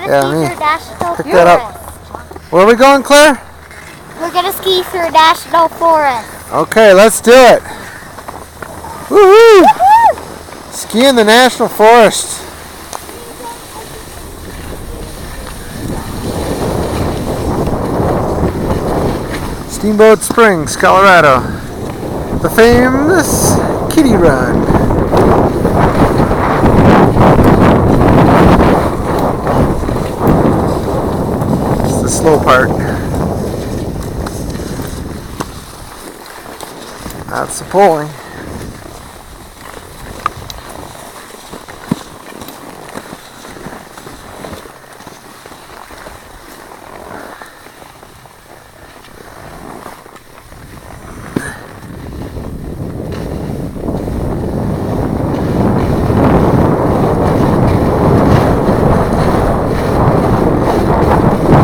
gonna ski through National Pick that up. Forest. Where are we going, Claire? We're gonna ski through National Forest. Okay, let's do it. Woohoo! Ski in the National Forest. Steamboat Springs, Colorado. The famous Kiddie Run. It's the slow part. That's the pulling.